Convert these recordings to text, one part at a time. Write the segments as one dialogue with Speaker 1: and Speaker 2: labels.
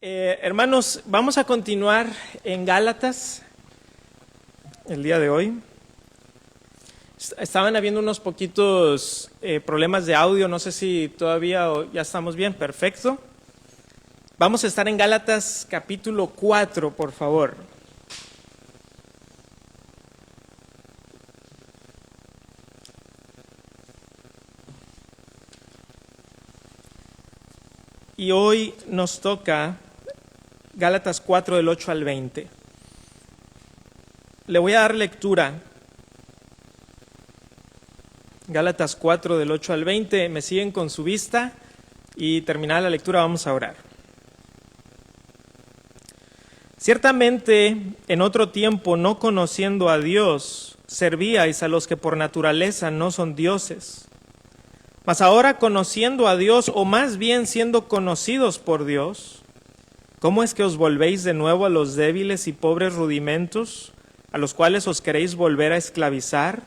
Speaker 1: Hermanos, vamos a continuar en Gálatas el día de hoy. Estaban habiendo unos poquitos problemas de audio, no sé si todavía o ya estamos bien, perfecto. Vamos a estar en Gálatas capítulo 4, por favor. Y hoy nos toca Gálatas 4 del 8 al 20. Le voy a dar lectura. Gálatas 4 del 8 al 20. Me siguen con su vista y terminada la lectura vamos a orar. Ciertamente, en otro tiempo, no conociendo a Dios, servíais a los que por naturaleza no son dioses. Mas ahora conociendo a Dios, o más bien siendo conocidos por Dios, ¿cómo es que os volvéis de nuevo a los débiles y pobres rudimentos, a los cuales os queréis volver a esclavizar?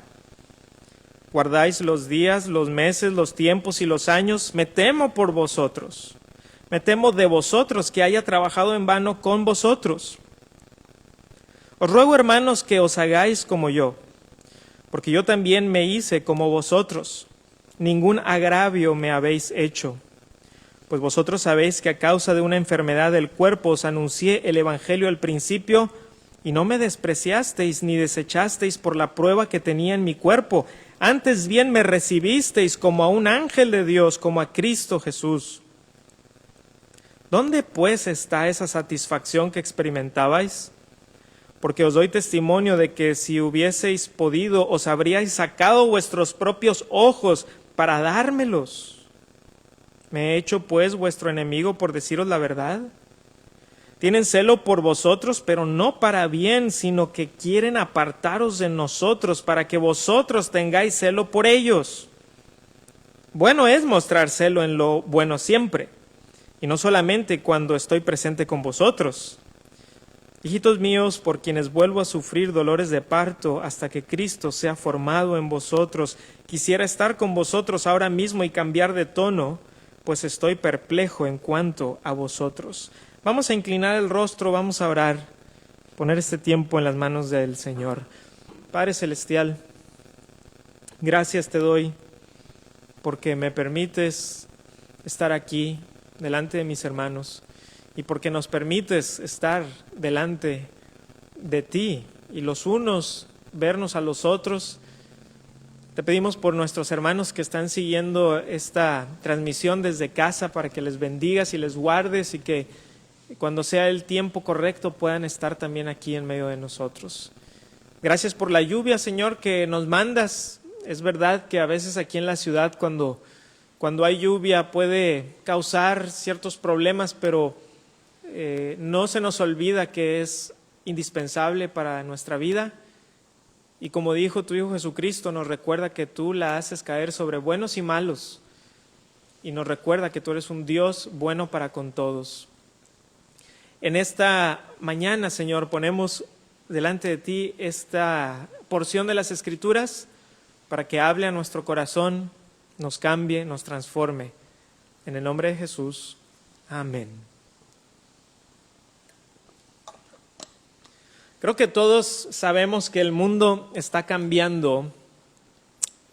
Speaker 1: Guardáis los días, los meses, los tiempos y los años. Me temo por vosotros. Me temo de vosotros que haya trabajado en vano con vosotros. Os ruego, hermanos, que os hagáis como yo, porque yo también me hice como vosotros. Ningún agravio me habéis hecho. Pues vosotros sabéis que a causa de una enfermedad del cuerpo os anuncié el Evangelio al principio, y no me despreciasteis ni desechasteis por la prueba que tenía en mi cuerpo. Antes bien me recibisteis como a un ángel de Dios, como a Cristo Jesús. ¿Dónde pues está esa satisfacción que experimentabais? Porque os doy testimonio de que si hubieseis podido, os habríais sacado vuestros propios ojos para dármelos. ¿Me he hecho pues vuestro enemigo por deciros la verdad? Tienen celo por vosotros, pero no para bien, sino que quieren apartaros de nosotros para que vosotros tengáis celo por ellos. Bueno es mostrar celo en lo bueno siempre, y no solamente cuando estoy presente con vosotros. Hijitos míos, por quienes vuelvo a sufrir dolores de parto hasta que Cristo sea formado en vosotros, quisiera estar con vosotros ahora mismo y cambiar de tono, pues estoy perplejo en cuanto a vosotros. Vamos a inclinar el rostro, vamos a orar, poner este tiempo en las manos del Señor. Padre Celestial, gracias te doy porque me permites estar aquí delante de mis hermanos y porque nos permites estar delante de ti y los unos vernos a los otros. Te pedimos por nuestros hermanos que están siguiendo esta transmisión desde casa para que les bendigas y les guardes y que cuando sea el tiempo correcto puedan estar también aquí en medio de nosotros. Gracias por la lluvia, Señor, que nos mandas. Es verdad que a veces aquí en la ciudad cuando hay lluvia puede causar ciertos problemas, pero no se nos olvida que es indispensable para nuestra vida. Y como dijo tu Hijo Jesucristo, nos recuerda que tú la haces caer sobre buenos y malos. Y nos recuerda que tú eres un Dios bueno para con todos. En esta mañana, Señor, ponemos delante de ti esta porción de las Escrituras para que hable a nuestro corazón, nos cambie, nos transforme. En el nombre de Jesús. Amén. Creo que todos sabemos que el mundo está cambiando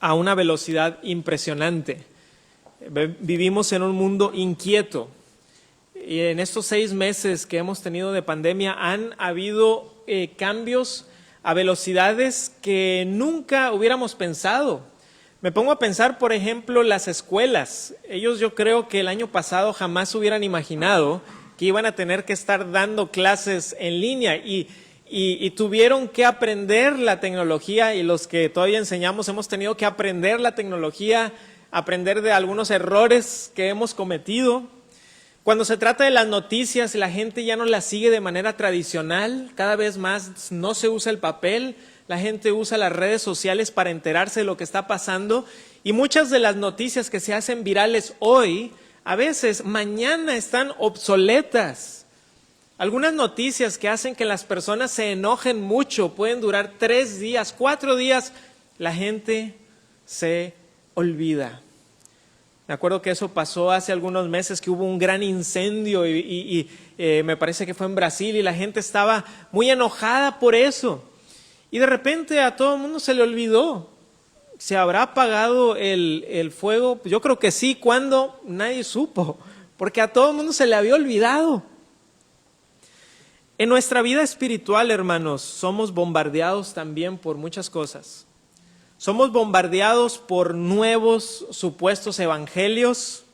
Speaker 1: a una velocidad impresionante. Vivimos en un mundo inquieto. Y en estos 6 meses que hemos tenido de pandemia han habido cambios a velocidades que nunca hubiéramos pensado. Me pongo a pensar, por ejemplo, las escuelas. Ellos yo creo que el año pasado jamás hubieran imaginado que iban a tener que estar dando clases en línea y tuvieron que aprender la tecnología, y los que todavía enseñamos hemos tenido que aprender la tecnología, aprender de algunos errores que hemos cometido. Cuando se trata de las noticias, la gente ya no las sigue de manera tradicional, cada vez más no se usa el papel, la gente usa las redes sociales para enterarse de lo que está pasando, y muchas de las noticias que se hacen virales hoy, a veces mañana están obsoletas. Algunas noticias que hacen que las personas se enojen mucho pueden durar 3 días, 4 días, la gente se olvida. Me acuerdo que eso pasó hace algunos meses, que hubo un gran incendio me parece que fue en Brasil, y la gente estaba muy enojada por eso. Y de repente a todo el mundo se le olvidó. ¿Se habrá apagado el fuego? Yo creo que sí. ¿Cuándo? Nadie supo, porque a todo el mundo se le había olvidado. En nuestra vida espiritual, hermanos, somos bombardeados también por muchas cosas. Somos bombardeados por nuevos supuestos evangelios,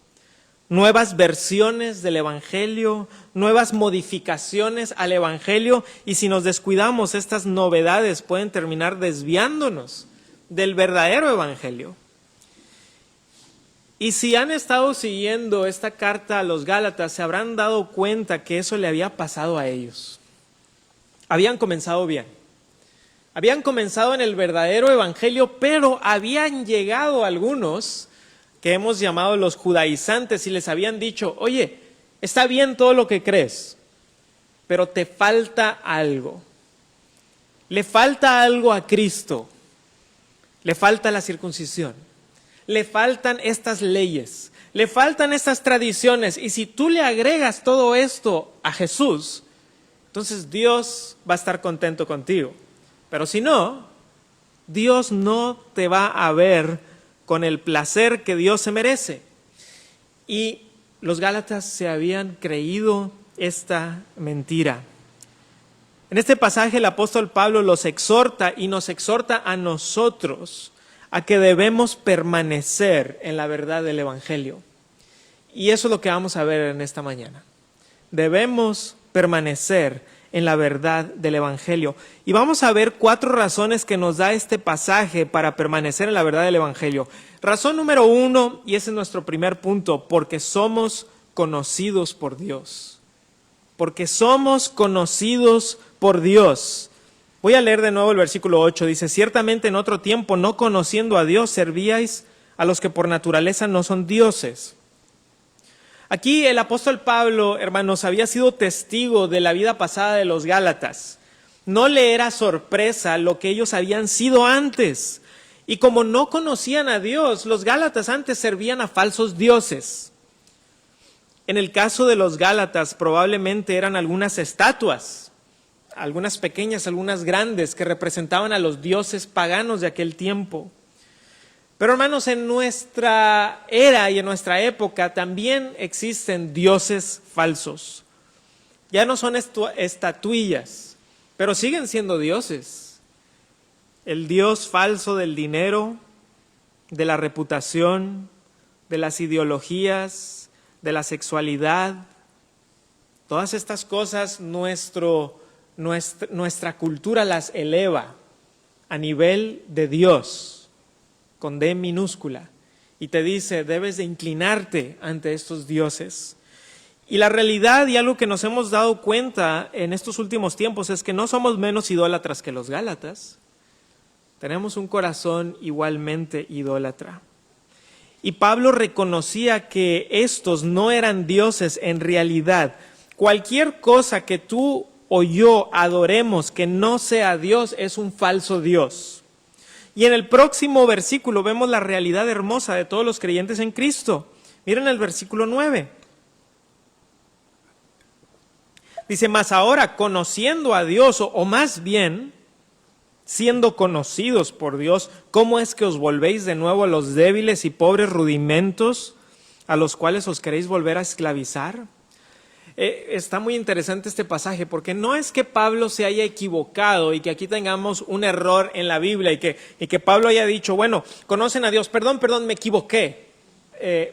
Speaker 1: nuevas versiones del evangelio, nuevas modificaciones al evangelio, y si nos descuidamos, estas novedades pueden terminar desviándonos del verdadero evangelio. Y si han estado siguiendo esta carta a los Gálatas, se habrán dado cuenta que eso le había pasado a ellos. Habían comenzado bien. Habían comenzado en el verdadero evangelio, pero habían llegado algunos que hemos llamado los judaizantes y les habían dicho: oye, está bien todo lo que crees, pero te falta algo. Le falta algo a Cristo. Le falta la circuncisión. Le faltan estas leyes. Le faltan estas tradiciones. Y si tú le agregas todo esto a Jesús, entonces Dios va a estar contento contigo. Pero si no, Dios no te va a ver con el placer que Dios se merece. Y los Gálatas se habían creído esta mentira. En este pasaje el apóstol Pablo los exhorta y nos exhorta a nosotros a que debemos permanecer en la verdad del evangelio. Y eso es lo que vamos a ver en esta mañana. Debemos permanecer en la verdad del evangelio. Y vamos a ver 4 razones que nos da este pasaje para permanecer en la verdad del evangelio. Razón número 1, y ese es nuestro primer punto: porque somos conocidos por Dios. Porque somos conocidos por Dios. Voy a leer de nuevo el versículo 8. Dice: ciertamente en otro tiempo, no conociendo a Dios, servíais a los que por naturaleza no son dioses. Aquí el apóstol Pablo, hermanos, había sido testigo de la vida pasada de los Gálatas. No le era sorpresa lo que ellos habían sido antes. Y como no conocían a Dios, los Gálatas antes servían a falsos dioses. En el caso de los Gálatas, probablemente eran algunas estatuas, algunas pequeñas, algunas grandes, que representaban a los dioses paganos de aquel tiempo. Pero hermanos, en nuestra era y en nuestra época también existen dioses falsos. Ya no son estatuillas, pero siguen siendo dioses. El dios falso del dinero, de la reputación, de las ideologías, de la sexualidad. Todas estas cosas nuestra cultura las eleva a nivel de Dios, con D minúscula, y te dice: debes de inclinarte ante estos dioses. Y la realidad, y algo que nos hemos dado cuenta en estos últimos tiempos, es que no somos menos idólatras que los Gálatas. Tenemos un corazón igualmente idólatra. Y Pablo reconocía que estos no eran dioses en realidad. Cualquier cosa que tú o yo adoremos que no sea Dios es un falso Dios. Y en el próximo versículo vemos la realidad hermosa de todos los creyentes en Cristo. Miren el versículo 9. Dice: mas ahora, conociendo a Dios, o más bien, siendo conocidos por Dios, ¿cómo es que os volvéis de nuevo a los débiles y pobres rudimentos a los cuales os queréis volver a esclavizar? Está muy interesante este pasaje, porque no es que Pablo se haya equivocado y que aquí tengamos un error en la Biblia y que Pablo haya dicho: bueno, conocen a Dios, perdón, me equivoqué.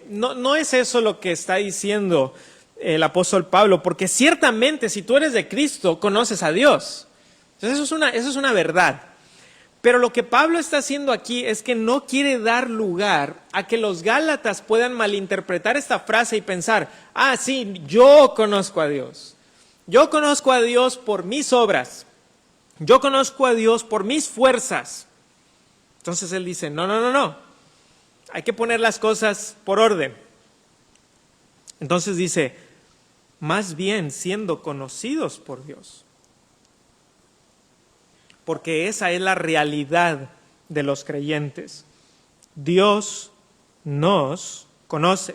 Speaker 1: No es eso lo que está diciendo el apóstol Pablo, porque ciertamente si tú eres de Cristo, conoces a Dios. Entonces eso es una verdad. Pero lo que Pablo está haciendo aquí es que no quiere dar lugar a que los Gálatas puedan malinterpretar esta frase y pensar: ah, sí, yo conozco a Dios. Yo conozco a Dios por mis obras. Yo conozco a Dios por mis fuerzas. Entonces él dice: no. Hay que poner las cosas por orden. Entonces dice: más bien siendo conocidos por Dios. Porque esa es la realidad de los creyentes. Dios nos conoce.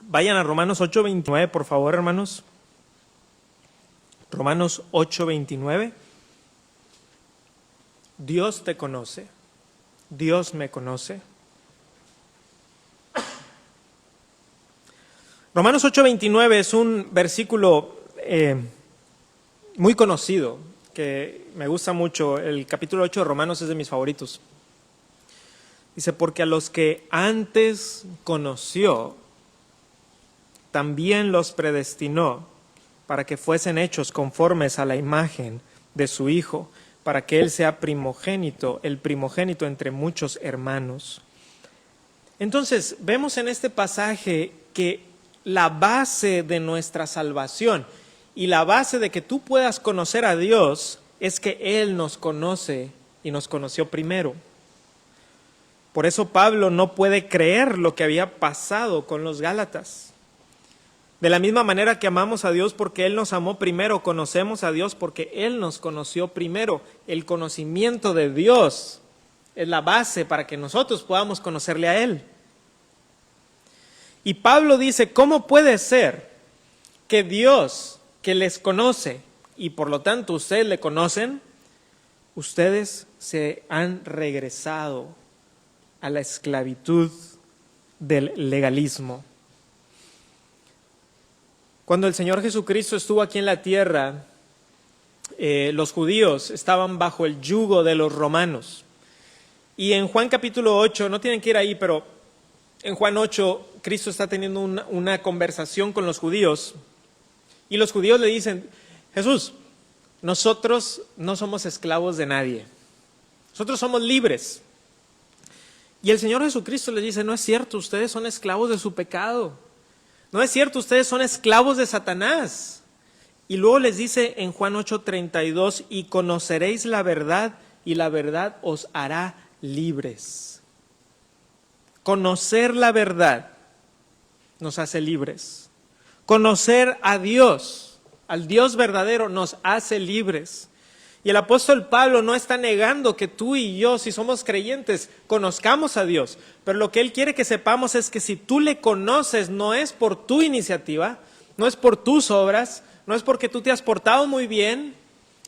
Speaker 1: Vayan a Romanos 8:29, por favor, hermanos. Romanos 8:29. Dios te conoce. Dios me conoce. Romanos 8:29 es un versículo muy conocido, que me gusta mucho. El capítulo 8 de Romanos es de mis favoritos. Dice, porque a los que antes conoció, también los predestinó para que fuesen hechos conformes a la imagen de su Hijo, para que Él sea primogénito, el primogénito entre muchos hermanos. Entonces, vemos en este pasaje que la base de nuestra salvación y la base de que tú puedas conocer a Dios es que Él nos conoce y nos conoció primero. Por eso Pablo no puede creer lo que había pasado con los Gálatas. De la misma manera que amamos a Dios porque Él nos amó primero, conocemos a Dios porque Él nos conoció primero. El conocimiento de Dios es la base para que nosotros podamos conocerle a Él. Y Pablo dice, ¿cómo puede ser que Dios, que les conoce, y por lo tanto ustedes le conocen, ustedes se han regresado a la esclavitud del legalismo? Cuando el Señor Jesucristo estuvo aquí en la tierra, los judíos estaban bajo el yugo de los romanos. Y en Juan capítulo 8, no tienen que ir ahí, pero en Juan 8, Cristo está teniendo una conversación con los judíos. Y los judíos le dicen, Jesús, nosotros no somos esclavos de nadie. Nosotros somos libres. Y el Señor Jesucristo les dice, no es cierto, ustedes son esclavos de su pecado. No es cierto, ustedes son esclavos de Satanás. Y luego les dice en Juan 8:32, y conoceréis la verdad, y la verdad os hará libres. Conocer la verdad nos hace libres. Conocer a Dios, al Dios verdadero, nos hace libres. Y el apóstol Pablo no está negando que tú y yo, si somos creyentes, conozcamos a Dios. Pero lo que él quiere que sepamos es que si tú le conoces, no es por tu iniciativa, no es por tus obras, no es porque tú te has portado muy bien,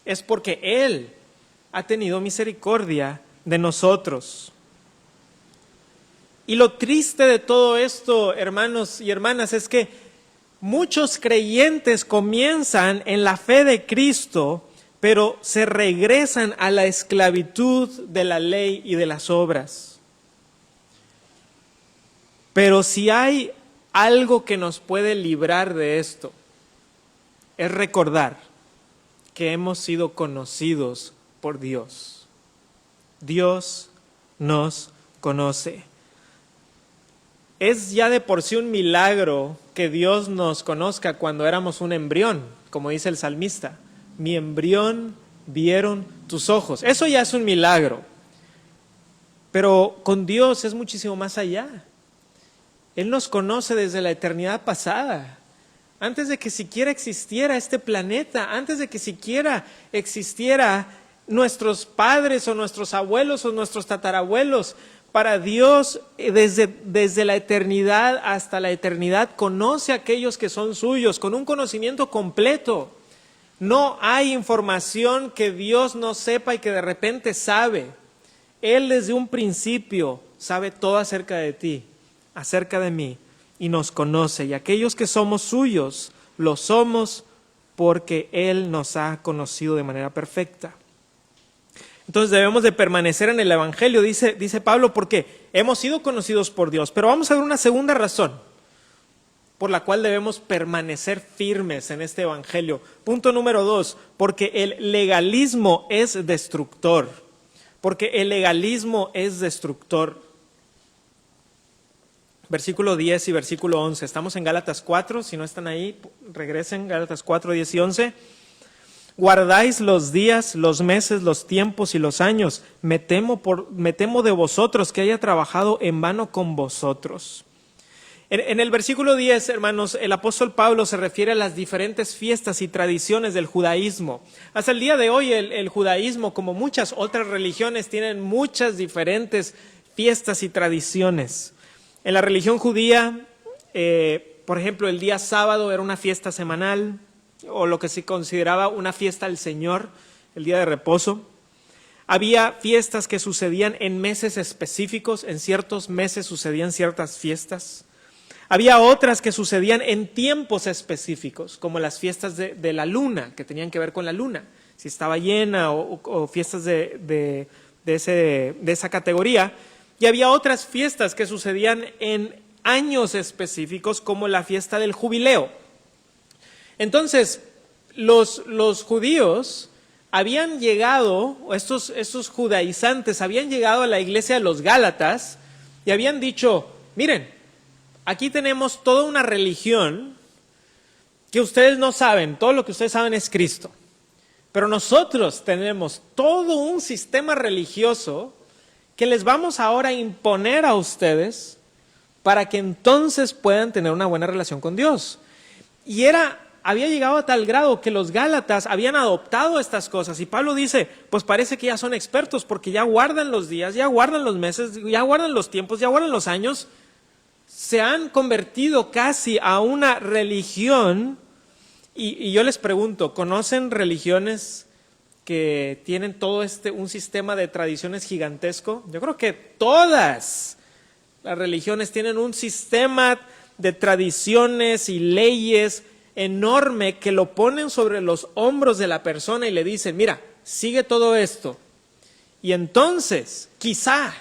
Speaker 1: es porque Él ha tenido misericordia de nosotros. Y lo triste de todo esto, hermanos y hermanas, es que muchos creyentes comienzan en la fe de Cristo, pero se regresan a la esclavitud de la ley y de las obras. Pero si hay algo que nos puede librar de esto, es recordar que hemos sido conocidos por Dios. Dios nos conoce. Es ya de por sí un milagro que Dios nos conozca cuando éramos un embrión, como dice el salmista. Mi embrión vieron tus ojos. Eso ya es un milagro. Pero con Dios es muchísimo más allá. Él nos conoce desde la eternidad pasada. Antes de que siquiera existiera este planeta, antes de que siquiera existiera nuestros padres o nuestros abuelos o nuestros tatarabuelos, para Dios desde la eternidad hasta la eternidad conoce a aquellos que son suyos con un conocimiento completo. No hay información que Dios no sepa y que de repente sabe. Él desde un principio sabe todo acerca de ti, acerca de mí, y nos conoce. Y aquellos que somos suyos, lo somos porque Él nos ha conocido de manera perfecta. Entonces debemos de permanecer en el Evangelio, dice Pablo, porque hemos sido conocidos por Dios. Pero vamos a ver una segunda razón por la cual debemos permanecer firmes en este Evangelio. Punto número 2, porque el legalismo es destructor. Porque el legalismo es destructor. Versículo 10 y versículo 11. Estamos en Gálatas 4, si no están ahí, regresen, Gálatas 4, 10 y 11. Guardáis los días, los meses, los tiempos y los años. Me temo de vosotros que haya trabajado en vano con vosotros. En el versículo 10, hermanos, el apóstol Pablo se refiere a las diferentes fiestas y tradiciones del judaísmo. Hasta el día de hoy el judaísmo, como muchas otras religiones, tienen muchas diferentes fiestas y tradiciones. En la religión judía, por ejemplo, el día sábado era una fiesta semanal, o lo que se consideraba una fiesta al Señor, el día de reposo. Había fiestas que sucedían en meses específicos, en ciertos meses sucedían ciertas fiestas. Había otras que sucedían en tiempos específicos, como las fiestas de la luna, que tenían que ver con la luna, si estaba llena o fiestas de esa categoría. Y había otras fiestas que sucedían en años específicos, como la fiesta del jubileo. Entonces, los judíos habían llegado, estos judaizantes habían llegado a la iglesia de los Gálatas y habían dicho, miren, aquí tenemos toda una religión que ustedes no saben, todo lo que ustedes saben es Cristo. Pero nosotros tenemos todo un sistema religioso que les vamos ahora a imponer a ustedes para que entonces puedan tener una buena relación con Dios. Y había llegado a tal grado que los Gálatas habían adoptado estas cosas. Y Pablo dice, pues parece que ya son expertos porque ya guardan los días, ya guardan los meses, ya guardan los tiempos, ya guardan los años. Se han convertido casi a una religión. Y yo les pregunto, ¿conocen religiones que tienen todo un sistema de tradiciones gigantesco? Yo creo que todas las religiones tienen un sistema de tradiciones y leyes enorme que lo ponen sobre los hombros de la persona y le dicen, mira, sigue todo esto. Y entonces, quizá,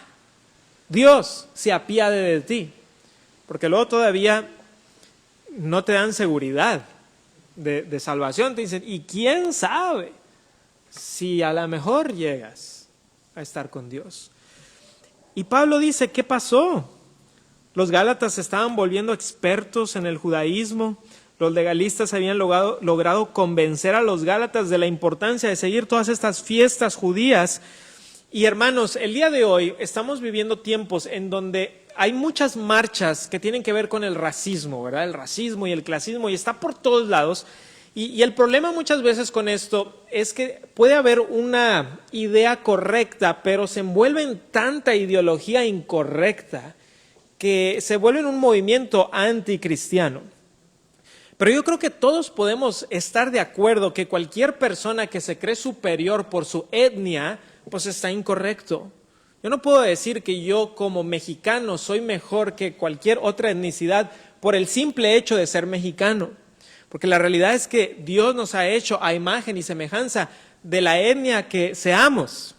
Speaker 1: Dios se apiade de ti. Porque luego todavía no te dan seguridad de salvación. Te dicen, ¿y quién sabe si a lo mejor llegas a estar con Dios? Y Pablo dice, ¿qué pasó? Los Gálatas se estaban volviendo expertos en el judaísmo. Los legalistas habían logrado convencer a los Gálatas de la importancia de seguir todas estas fiestas judías. Y hermanos, el día de hoy estamos viviendo tiempos en donde hay muchas marchas que tienen que ver con el racismo, ¿verdad? El racismo y el clasismo, y está por todos lados. Y el problema muchas veces con esto es que puede haber una idea correcta, pero se envuelve en tanta ideología incorrecta que se vuelve un movimiento anticristiano. Pero yo creo que todos podemos estar de acuerdo que cualquier persona que se cree superior por su etnia, pues está incorrecto. Yo no puedo decir que yo como mexicano soy mejor que cualquier otra etnicidad por el simple hecho de ser mexicano. Porque la realidad es que Dios nos ha hecho a imagen y semejanza de la etnia que seamos.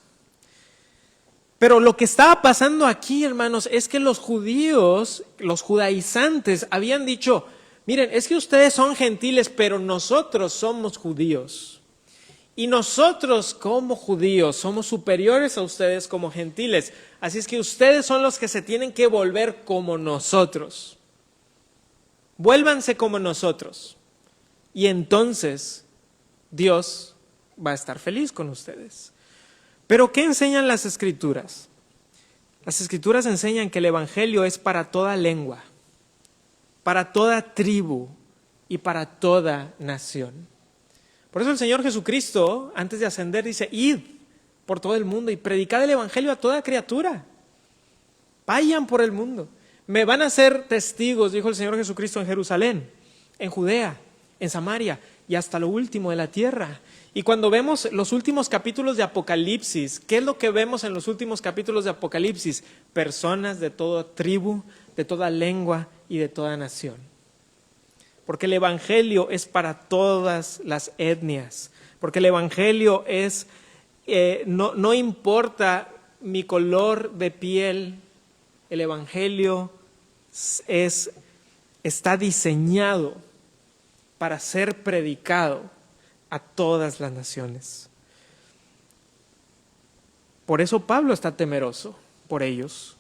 Speaker 1: Pero lo que estaba pasando aquí, hermanos, es que los judíos, los judaizantes, habían dicho, miren, es que ustedes son gentiles, pero nosotros somos judíos. Y nosotros como judíos somos superiores a ustedes como gentiles. Así es que ustedes son los que se tienen que volver como nosotros. Vuélvanse como nosotros. Y entonces Dios va a estar feliz con ustedes. Pero ¿qué enseñan las Escrituras? Las Escrituras enseñan que el Evangelio es para toda lengua, para toda tribu y para toda nación. Por eso el Señor Jesucristo, antes de ascender, dice, id por todo el mundo y predicad el Evangelio a toda criatura. Vayan por el mundo. Me van a ser testigos, dijo el Señor Jesucristo, en Jerusalén, en Judea, en Samaria y hasta lo último de la tierra. Y cuando vemos los últimos capítulos de Apocalipsis, ¿qué es lo que vemos en los últimos capítulos de Apocalipsis? Personas de toda tribu, de toda lengua y de toda nación. Porque el Evangelio es para todas las etnias. Porque el Evangelio es, no importa mi color de piel, el Evangelio está diseñado para ser predicado a todas las naciones. Por eso Pablo está temeroso por ellos.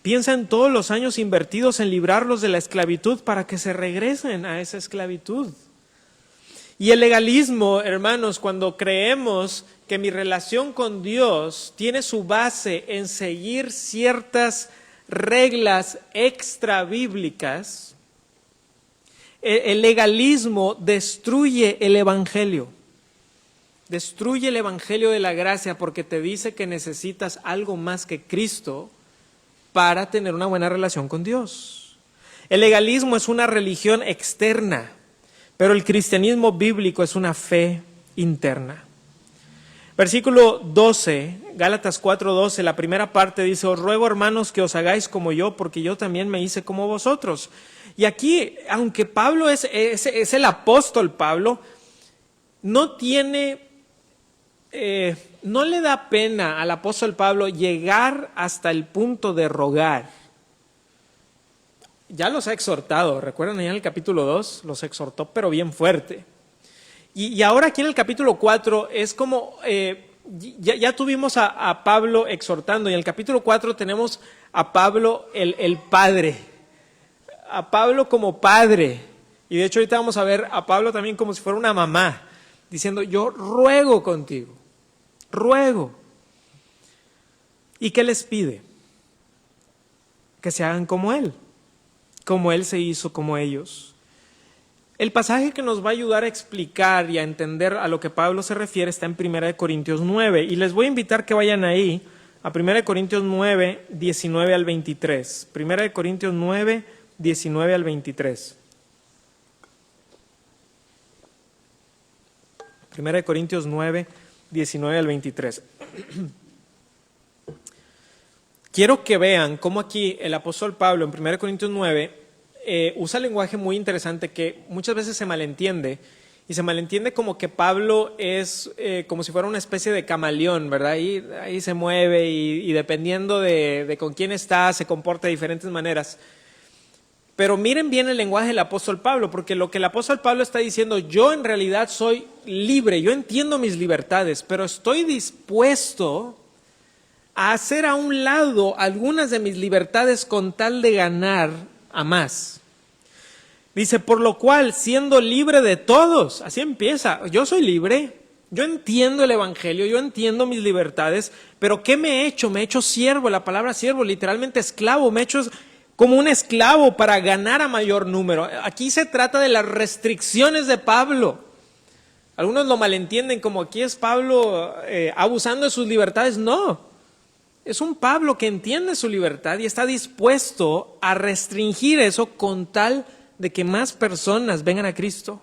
Speaker 1: Piensa en todos los años invertidos en librarlos de la esclavitud para que se regresen a esa esclavitud. Y el legalismo, hermanos, cuando creemos que mi relación con Dios tiene su base en seguir ciertas reglas extra bíblicas, el legalismo destruye el Evangelio. Destruye el Evangelio de la gracia porque te dice que necesitas algo más que Cristo para tener una buena relación con Dios. El legalismo es una religión externa, pero el cristianismo bíblico es una fe interna. Versículo 12, Gálatas 4:12, la primera parte dice: os ruego, hermanos, que os hagáis como yo, porque yo también me hice como vosotros. Y aquí, aunque Pablo es el apóstol Pablo, no le da pena al apóstol Pablo llegar hasta el punto de rogar. Ya los ha exhortado, recuerdan allá en el capítulo 2, los exhortó pero bien fuerte. Y ahora aquí en el capítulo 4 es como, ya tuvimos a Pablo exhortando, y en el capítulo 4 tenemos a Pablo el padre, a Pablo como padre. Y de hecho ahorita vamos a ver a Pablo también como si fuera una mamá, diciendo: yo ruego contigo, ruego. ¿Y qué les pide? Que se hagan como él se hizo como ellos. El pasaje que nos va a ayudar a explicar y a entender a lo que Pablo se refiere está en 1 Corintios 9, y les voy a invitar que vayan ahí a 1 Corintios 9, 19 al 23. 1 Corintios 9, 19 al 23. 1 Corintios 9, 19 al 23. Quiero que vean cómo aquí el apóstol Pablo en 1 Corintios 9 usa lenguaje muy interesante que muchas veces se malentiende, y se malentiende como que Pablo es como si fuera una especie de camaleón, ¿verdad? Ahí se mueve y dependiendo de con quién está, se comporta de diferentes maneras. Pero miren bien el lenguaje del apóstol Pablo, porque lo que el apóstol Pablo está diciendo: yo en realidad soy libre, yo entiendo mis libertades, pero estoy dispuesto a hacer a un lado algunas de mis libertades con tal de ganar a más. Dice: por lo cual, siendo libre de todos, así empieza, yo soy libre, yo entiendo el evangelio, yo entiendo mis libertades, pero ¿qué me he hecho? Me he hecho siervo. La palabra siervo, literalmente esclavo, me he hecho como un esclavo para ganar a mayor número. Aquí se trata de las restricciones de Pablo. Algunos lo malentienden como aquí es Pablo abusando de sus libertades. No, es un Pablo que entiende su libertad y está dispuesto a restringir eso con tal de que más personas vengan a Cristo.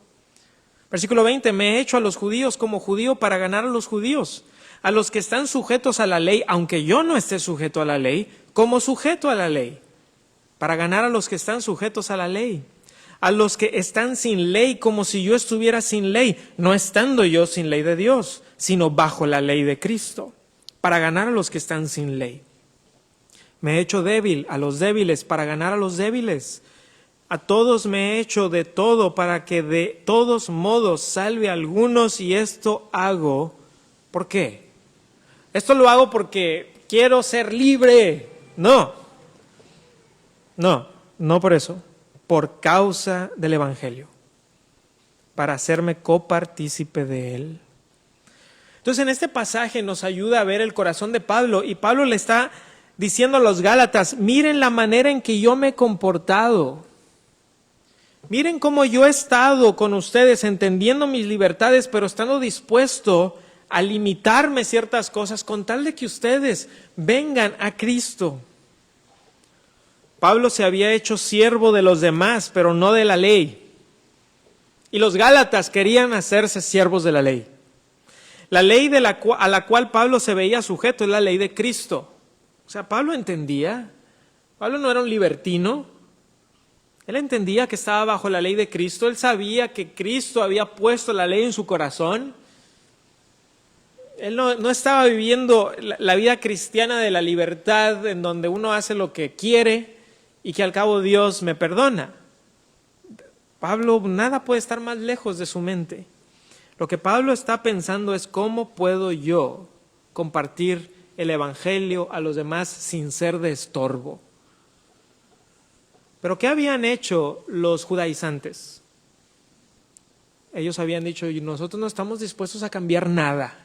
Speaker 1: Versículo 20: me he hecho a los judíos como judío para ganar a los judíos, a los que están sujetos a la ley, aunque yo no esté sujeto a la ley, como sujeto a la ley, para ganar a los que están sujetos a la ley, a los que están sin ley, como si yo estuviera sin ley, no estando yo sin ley de Dios, sino bajo la ley de Cristo, para ganar a los que están sin ley. Me he hecho débil a los débiles para ganar a los débiles. A todos me he hecho de todo para que de todos modos salve a algunos, y esto hago. ¿Por qué? Esto lo hago porque quiero ser libre. No por eso. Por causa del evangelio, para hacerme copartícipe de él. Entonces en este pasaje nos ayuda a ver el corazón de Pablo, y Pablo le está diciendo a los Gálatas: miren la manera en que yo me he comportado. Miren cómo yo he estado con ustedes entendiendo mis libertades, pero estando dispuesto a limitarme ciertas cosas con tal de que ustedes vengan a Cristo. Pablo se había hecho siervo de los demás, pero no de la ley. Y los Gálatas querían hacerse siervos de la ley. La ley a la cual Pablo se veía sujeto es la ley de Cristo. O sea, Pablo entendía. Pablo no era un libertino. Él entendía que estaba bajo la ley de Cristo. Él sabía que Cristo había puesto la ley en su corazón. Él no estaba viviendo la vida cristiana de la libertad, en donde uno hace lo que quiere y que al cabo Dios me perdona. Pablo, nada puede estar más lejos de su mente. Lo que Pablo está pensando es: ¿cómo puedo yo compartir el evangelio a los demás sin ser de estorbo? Pero ¿qué habían hecho los judaizantes? Ellos habían dicho: nosotros no estamos dispuestos a cambiar nada.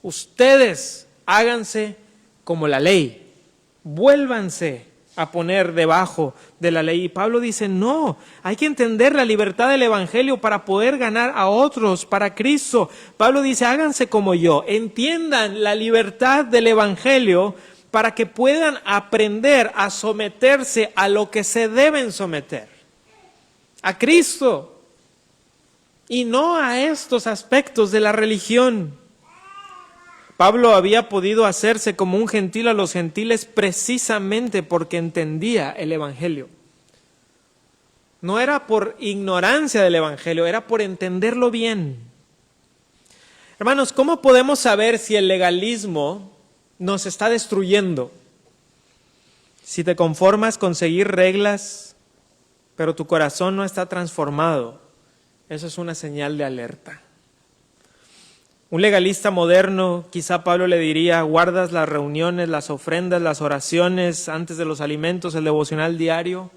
Speaker 1: Ustedes háganse como la ley, vuélvanse a poner debajo de la ley. Y Pablo dice: no, hay que entender la libertad del evangelio para poder ganar a otros para Cristo. Pablo dice: háganse como yo, entiendan la libertad del evangelio para que puedan aprender a someterse a lo que se deben someter, a Cristo, y no a estos aspectos de la religión. Pablo había podido hacerse como un gentil a los gentiles precisamente porque entendía el Evangelio. No era por ignorancia del Evangelio, era por entenderlo bien. Hermanos, ¿cómo podemos saber si el legalismo nos está destruyendo? Si te conformas con seguir reglas, pero tu corazón no está transformado, eso es una señal de alerta. Un legalista moderno, quizá Pablo le diría, guardas las reuniones, las ofrendas, las oraciones antes de los alimentos, el devocional diario.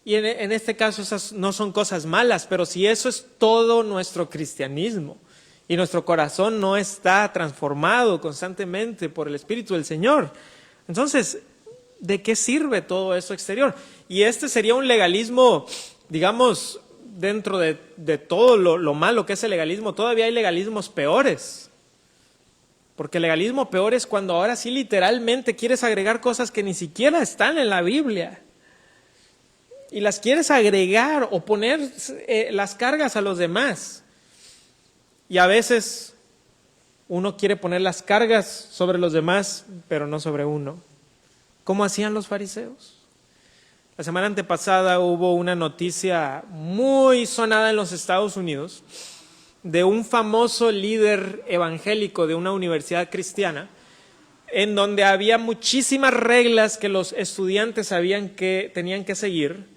Speaker 1: Y en este caso esas no son cosas malas, pero si eso es todo nuestro cristianismo y nuestro corazón no está transformado constantemente por el Espíritu del Señor, entonces, ¿de qué sirve todo eso exterior? Y este sería un legalismo, digamos, dentro de todo lo malo que es el legalismo. Todavía hay legalismos peores, porque el legalismo peor es cuando ahora sí literalmente quieres agregar cosas que ni siquiera están en la Biblia y las quieres agregar o poner las cargas a los demás. Y a veces uno quiere poner las cargas sobre los demás, pero no sobre uno, como hacían los fariseos. La semana antepasada hubo una noticia muy sonada en los Estados Unidos de un famoso líder evangélico de una universidad cristiana, en donde había muchísimas reglas que los estudiantes sabían que tenían que seguir,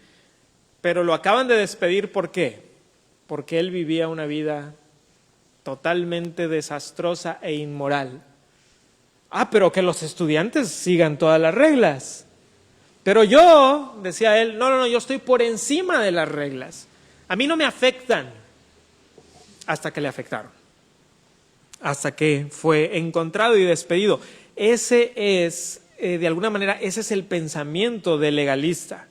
Speaker 1: pero lo acaban de despedir. ¿Por qué? Porque él vivía una vida totalmente desastrosa e inmoral. Pero que los estudiantes sigan todas las reglas. Pero yo, decía él, no, yo estoy por encima de las reglas. A mí no me afectan. Hasta que le afectaron. Hasta que fue encontrado y despedido. Ese es, de alguna manera, ese es el pensamiento del legalista.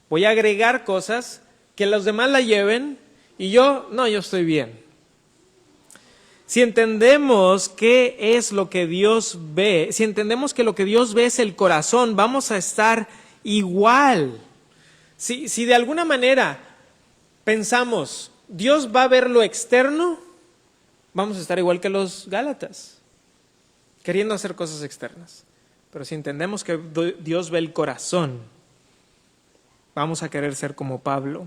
Speaker 1: Voy a agregar cosas que los demás la lleven y yo estoy bien. Si entendemos qué es lo que Dios ve, si entendemos que lo que Dios ve es el corazón, vamos a estar igual. Si de alguna manera pensamos, Dios va a ver lo externo, vamos a estar igual que los Gálatas, queriendo hacer cosas externas. Pero si entendemos que Dios ve el corazón, vamos a querer ser como Pablo.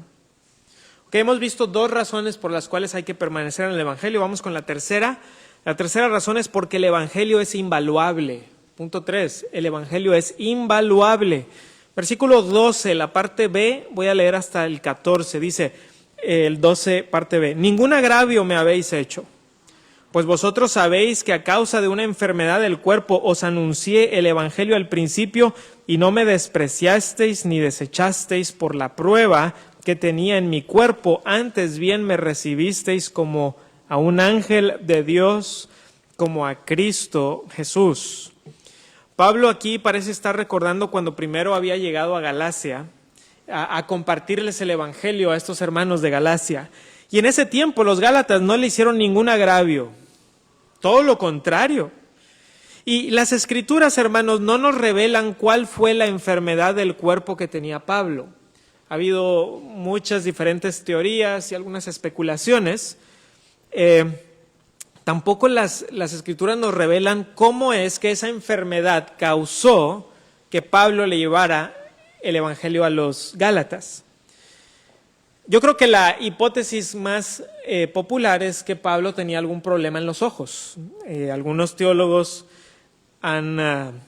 Speaker 1: Hemos visto dos razones por las cuales hay que permanecer en el Evangelio. Vamos con la tercera. La tercera razón es porque el Evangelio es invaluable. Punto 3, el Evangelio es invaluable. Versículo 12, la parte B, voy a leer hasta el 14, dice el 12, parte B. Ningún agravio me habéis hecho, pues vosotros sabéis que a causa de una enfermedad del cuerpo os anuncié el Evangelio al principio y no me despreciasteis ni desechasteis por la prueba que tenía en mi cuerpo, antes bien me recibisteis como a un ángel de Dios, como a Cristo Jesús. Pablo aquí parece estar recordando cuando primero había llegado a Galacia, a compartirles el Evangelio a estos hermanos de Galacia. Y en ese tiempo los Gálatas no le hicieron ningún agravio, todo lo contrario. Y las Escrituras, hermanos, no nos revelan cuál fue la enfermedad del cuerpo que tenía Pablo. Ha habido muchas diferentes teorías y algunas especulaciones. Tampoco las Escrituras nos revelan cómo es que esa enfermedad causó que Pablo le llevara el Evangelio a los Gálatas. Yo creo que la hipótesis más popular es que Pablo tenía algún problema en los ojos. Algunos teólogos han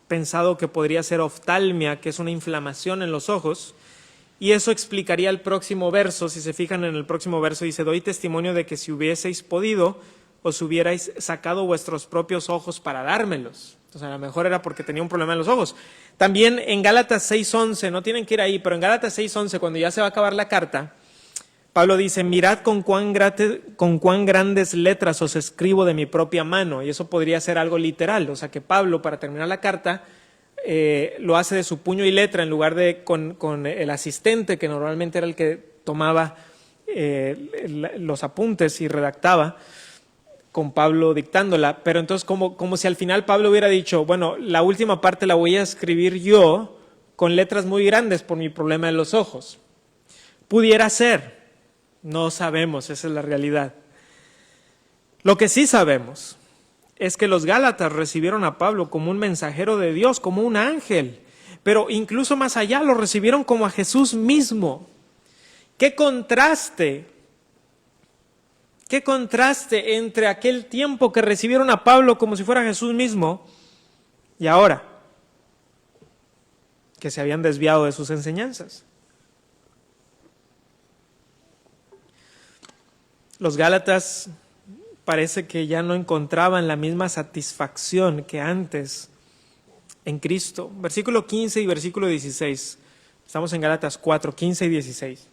Speaker 1: pensado que podría ser oftalmia, que es una inflamación en los ojos. Y eso explicaría el próximo verso. Si se fijan en el próximo verso, dice, doy testimonio de que si hubieseis podido, os hubierais sacado vuestros propios ojos para dármelos. Entonces a lo mejor era porque tenía un problema en los ojos. También en Gálatas 6:11, no tienen que ir ahí, pero en Gálatas 6:11, cuando ya se va a acabar la carta, Pablo dice, mirad con cuán grandes letras os escribo de mi propia mano. Y eso podría ser algo literal. O sea que Pablo, para terminar la carta, lo hace de su puño y letra en lugar de con el asistente, que normalmente era el que tomaba los apuntes y redactaba. con Pablo dictándola, pero entonces como si al final Pablo hubiera dicho, bueno, la última parte la voy a escribir yo con letras muy grandes por mi problema de los ojos. Pudiera ser, no sabemos, esa es la realidad. Lo que sí sabemos es que los Gálatas recibieron a Pablo como un mensajero de Dios, como un ángel, pero incluso más allá lo recibieron como a Jesús mismo. ¡Qué contraste! ¡Qué contraste entre aquel tiempo que recibieron a Pablo como si fuera Jesús mismo y ahora que se habían desviado de sus enseñanzas! Los Gálatas parece que ya no encontraban la misma satisfacción que antes en Cristo. Versículo 15 y versículo 16. Estamos en Gálatas 4, 15 y 16.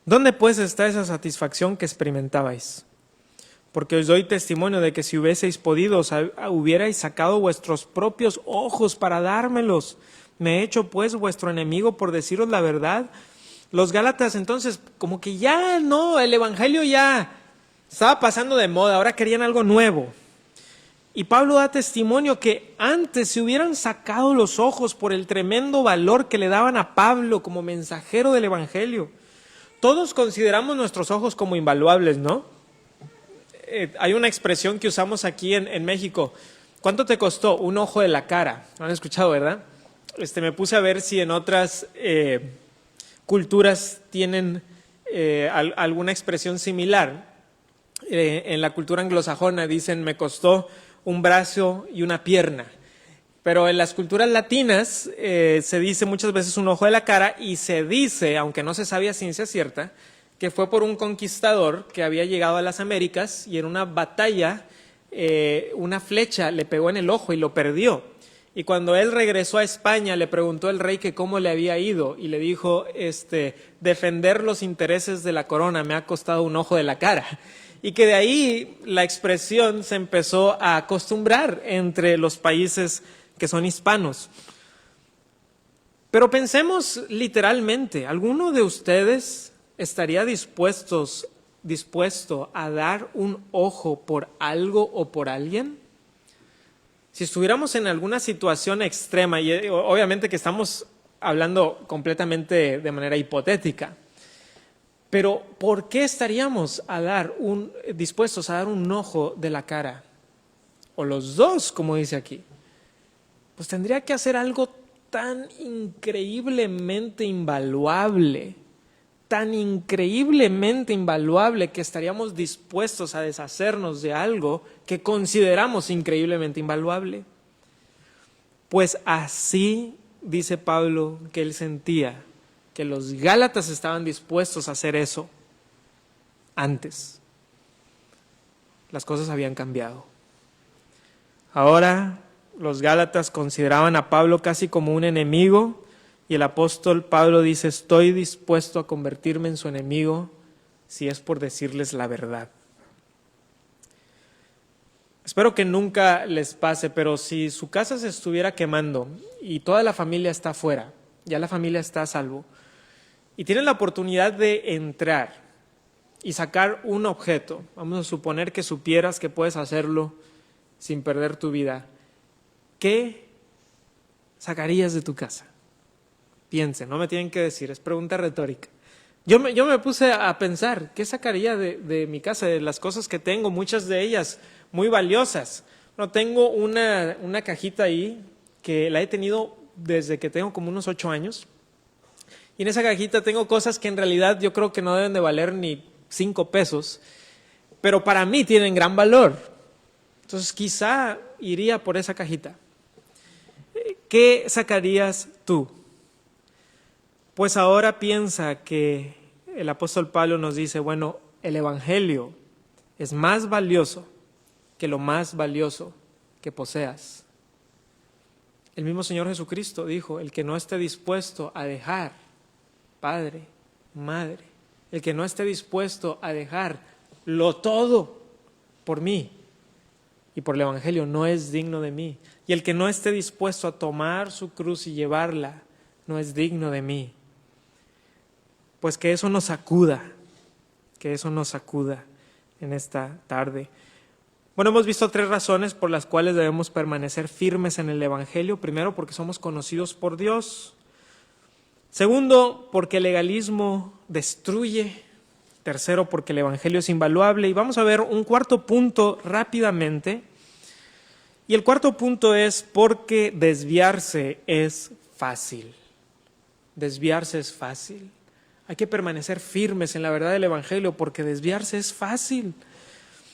Speaker 1: ¿Dónde pues está esa satisfacción que experimentabais? Porque os doy testimonio de que si hubieseis podido, hubierais sacado vuestros propios ojos para dármelos. ¿Me he hecho pues vuestro enemigo por deciros la verdad? Los Gálatas entonces como que ya no, el evangelio ya estaba pasando de moda, ahora querían algo nuevo. Y Pablo da testimonio que antes se hubieran sacado los ojos por el tremendo valor que le daban a Pablo como mensajero del evangelio. Todos consideramos nuestros ojos como invaluables, ¿no? Hay una expresión que usamos aquí en México. ¿Cuánto te costó un ojo de la cara? ¿Lo han escuchado, verdad? Me puse a ver si en otras culturas tienen alguna expresión similar. En la cultura anglosajona dicen me costó un brazo y una pierna. Pero en las culturas latinas se dice muchas veces un ojo de la cara y se dice, aunque no se sabe a ciencia cierta, que fue por un conquistador que había llegado a las Américas y en una batalla una flecha le pegó en el ojo y lo perdió. Y cuando él regresó a España le preguntó al rey que cómo le había ido y le dijo, defender los intereses de la corona me ha costado un ojo de la cara. Y que de ahí la expresión se empezó a acostumbrar entre los países que son hispanos. Pero pensemos literalmente, ¿alguno de ustedes estaría dispuesto a dar un ojo por algo o por alguien? Si estuviéramos en alguna situación extrema, y obviamente que estamos hablando completamente de manera hipotética, pero ¿por qué estaríamos dispuestos a dar un ojo de la cara? O los dos, como dice aquí. Pues tendría que hacer algo tan increíblemente invaluable que estaríamos dispuestos a deshacernos de algo que consideramos increíblemente invaluable. Pues así dice Pablo que él sentía que los Gálatas estaban dispuestos a hacer eso antes. Las cosas habían cambiado. Ahora los Gálatas consideraban a Pablo casi como un enemigo y el apóstol Pablo dice, estoy dispuesto a convertirme en su enemigo si es por decirles la verdad. Espero que nunca les pase, pero si su casa se estuviera quemando y toda la familia está afuera, ya la familia está a salvo, y tienen la oportunidad de entrar y sacar un objeto, vamos a suponer que supieras que puedes hacerlo sin perder tu vida, ¿qué sacarías de tu casa? Piensen, no me tienen que decir, es pregunta retórica. Yo me puse a pensar, ¿qué sacaría de mi casa, de las cosas que tengo, muchas de ellas muy valiosas? No, tengo una cajita ahí que la he tenido desde que tengo como unos 8 años. Y en esa cajita tengo cosas que en realidad yo creo que no deben de valer ni 5 pesos, pero para mí tienen gran valor. Entonces quizá iría por esa cajita. ¿Qué sacarías tú? Pues ahora piensa que el apóstol Pablo nos dice, bueno, el evangelio es más valioso que lo más valioso que poseas. El mismo Señor Jesucristo dijo, el que no esté dispuesto a dejar padre, madre, el que no esté dispuesto a dejarlo todo por mí y por el evangelio no es digno de mí. Y el que no esté dispuesto a tomar su cruz y llevarla no es digno de mí. Pues que eso nos sacuda en esta tarde. Bueno, hemos visto 3 razones por las cuales debemos permanecer firmes en el Evangelio. Primero, porque somos conocidos por Dios. Segundo, porque el legalismo destruye. Tercero, porque el Evangelio es invaluable. Y vamos a ver un cuarto punto rápidamente. Y el cuarto punto es porque desviarse es fácil. Desviarse es fácil. Hay que permanecer firmes en la verdad del Evangelio porque desviarse es fácil.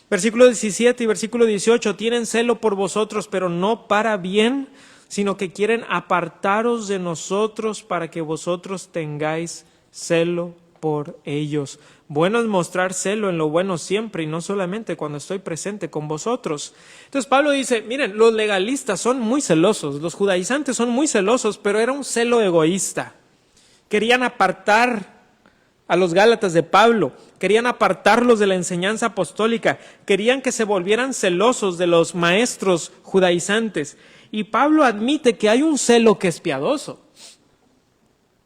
Speaker 1: Versículo 17 y versículo 18, tienen celo por vosotros, pero no para bien, sino que quieren apartaros de nosotros para que vosotros tengáis celo por ellos. Bueno es mostrar celo en lo bueno siempre y no solamente cuando estoy presente con vosotros. Entonces Pablo dice, miren, los legalistas son muy celosos, los judaizantes son muy celosos, pero era un celo egoísta. Querían apartar a los gálatas de Pablo, querían apartarlos de la enseñanza apostólica, querían que se volvieran celosos de los maestros judaizantes. Y Pablo admite que hay un celo que es piadoso.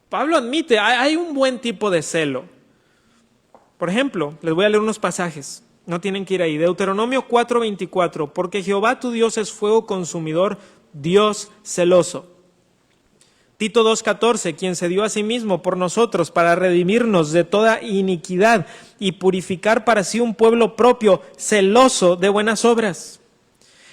Speaker 1: Pablo admite, hay un buen tipo de celo. Por ejemplo, les voy a leer unos pasajes, no tienen que ir ahí. Deuteronomio 4:24, porque Jehová tu Dios es fuego consumidor, Dios celoso. Tito 2:14, quien se dio a sí mismo por nosotros para redimirnos de toda iniquidad y purificar para sí un pueblo propio, celoso de buenas obras.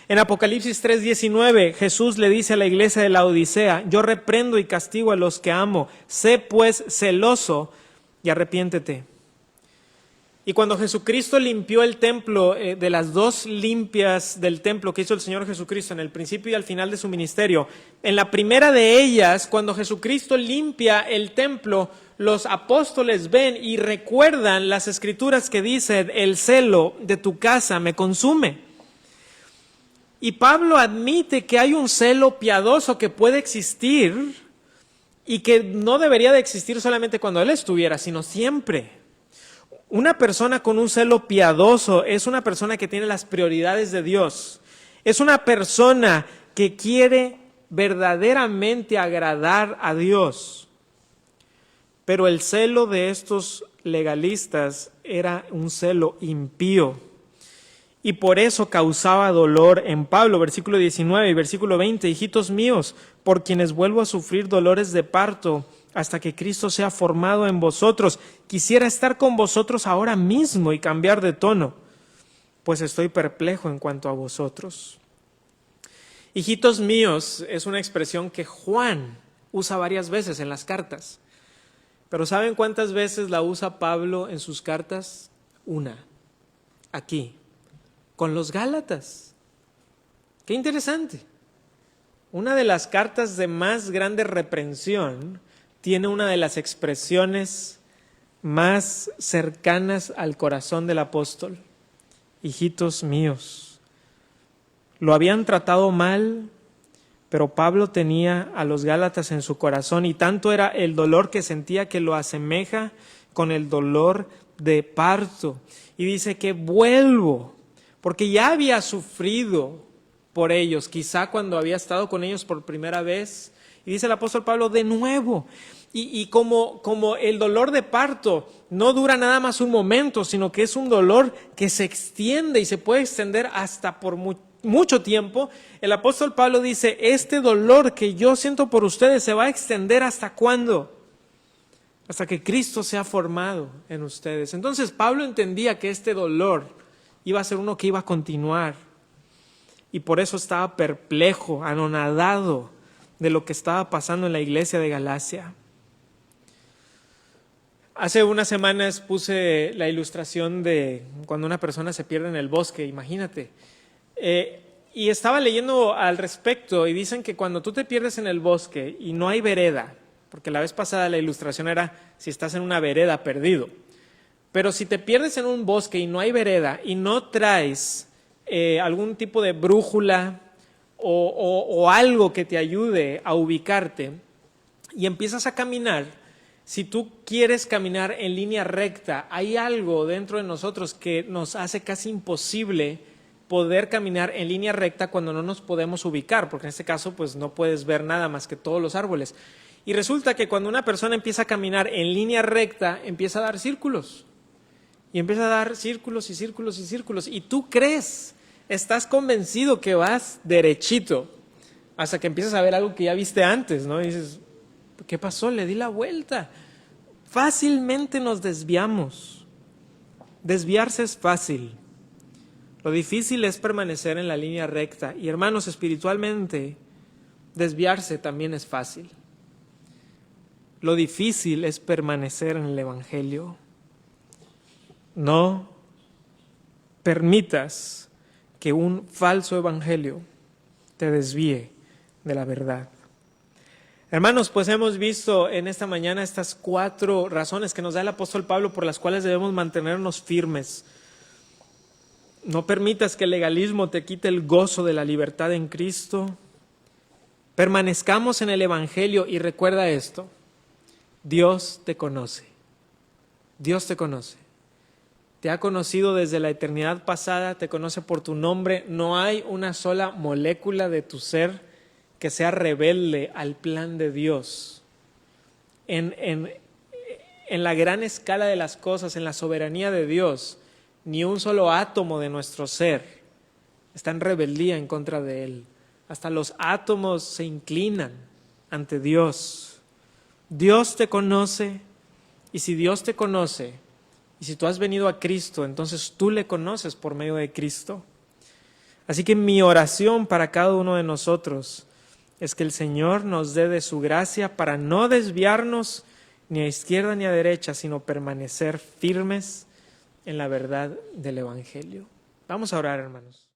Speaker 1: En Apocalipsis 3:19, Jesús le dice a la iglesia de la Odisea, yo reprendo y castigo a los que amo, sé pues celoso y arrepiéntete. Y cuando Jesucristo limpió el templo, de las 2 limpias del templo que hizo el Señor Jesucristo en el principio y al final de su ministerio, en la primera de ellas, cuando Jesucristo limpia el templo, los apóstoles ven y recuerdan las escrituras que dicen, el celo de tu casa me consume. Y Pablo admite que hay un celo piadoso que puede existir y que no debería de existir solamente cuando él estuviera, sino siempre. Una persona con un celo piadoso es una persona que tiene las prioridades de Dios. Es una persona que quiere verdaderamente agradar a Dios. Pero el celo de estos legalistas era un celo impío. Y por eso causaba dolor en Pablo, versículo 19 y versículo 20, hijitos míos, por quienes vuelvo a sufrir dolores de parto, hasta que Cristo sea formado en vosotros. Quisiera estar con vosotros ahora mismo y cambiar de tono, pues estoy perplejo en cuanto a vosotros. Hijitos míos es una expresión que Juan usa varias veces en las cartas. Pero ¿saben cuántas veces la usa Pablo en sus cartas? Una, aquí, con los Gálatas. Qué interesante. Una de las cartas de más grande reprensión tiene una de las expresiones más cercanas al corazón del apóstol. Hijitos míos. Lo habían tratado mal, pero Pablo tenía a los Gálatas en su corazón y tanto era el dolor que sentía que lo asemeja con el dolor de parto. Y dice que vuelvo, porque ya había sufrido por ellos, quizá cuando había estado con ellos por primera vez. Y dice el apóstol Pablo, de nuevo. Y como el dolor de parto no dura nada más un momento, sino que es un dolor que se extiende y se puede extender hasta por mucho tiempo, el apóstol Pablo dice, este dolor que yo siento por ustedes se va a extender ¿hasta cuándo? Hasta que Cristo sea formado en ustedes. Entonces Pablo entendía que este dolor iba a ser uno que iba a continuar. Y por eso estaba perplejo, anonadado de lo que estaba pasando en la iglesia de Galacia. Hace unas semanas puse la ilustración de cuando una persona se pierde en el bosque, imagínate. Y estaba leyendo al respecto y dicen que cuando tú te pierdes en el bosque y no hay vereda, porque la vez pasada la ilustración era si estás en una vereda perdido, pero si te pierdes en un bosque y no hay vereda y no traes algún tipo de brújula o algo que te ayude a ubicarte y empiezas a caminar, si tú quieres caminar en línea recta, hay algo dentro de nosotros que nos hace casi imposible poder caminar en línea recta cuando no nos podemos ubicar, porque en este caso pues no puedes ver nada más que todos los árboles. Y resulta que cuando una persona empieza a caminar en línea recta, empieza a dar círculos. Y empieza a dar círculos y círculos y círculos. Y tú crees, estás convencido que vas derechito, hasta que empiezas a ver algo que ya viste antes, ¿no? Y dices, ¿qué pasó? Le di la vuelta. Fácilmente nos desviamos. Desviarse es fácil. Lo difícil es permanecer en la línea recta. Y hermanos, espiritualmente, desviarse también es fácil. Lo difícil es permanecer en el Evangelio. No permitas que un falso evangelio te desvíe de la verdad. Hermanos, pues hemos visto en esta mañana estas 4 razones que nos da el apóstol Pablo por las cuales debemos mantenernos firmes. No permitas que el legalismo te quite el gozo de la libertad en Cristo. Permanezcamos en el evangelio y recuerda esto: Dios te conoce. Dios te conoce. Te ha conocido desde la eternidad pasada, te conoce por tu nombre. No hay una sola molécula de tu ser que sea rebelde al plan de Dios. En la gran escala de las cosas, en la soberanía de Dios, ni un solo átomo de nuestro ser está en rebeldía en contra de Él. Hasta los átomos se inclinan ante Dios. Dios te conoce, y si Dios te conoce, y si tú has venido a Cristo, entonces tú le conoces por medio de Cristo. Así que mi oración para cada uno de nosotros es que el Señor nos dé de su gracia para no desviarnos ni a izquierda ni a derecha, sino permanecer firmes en la verdad del Evangelio. Vamos a orar, hermanos.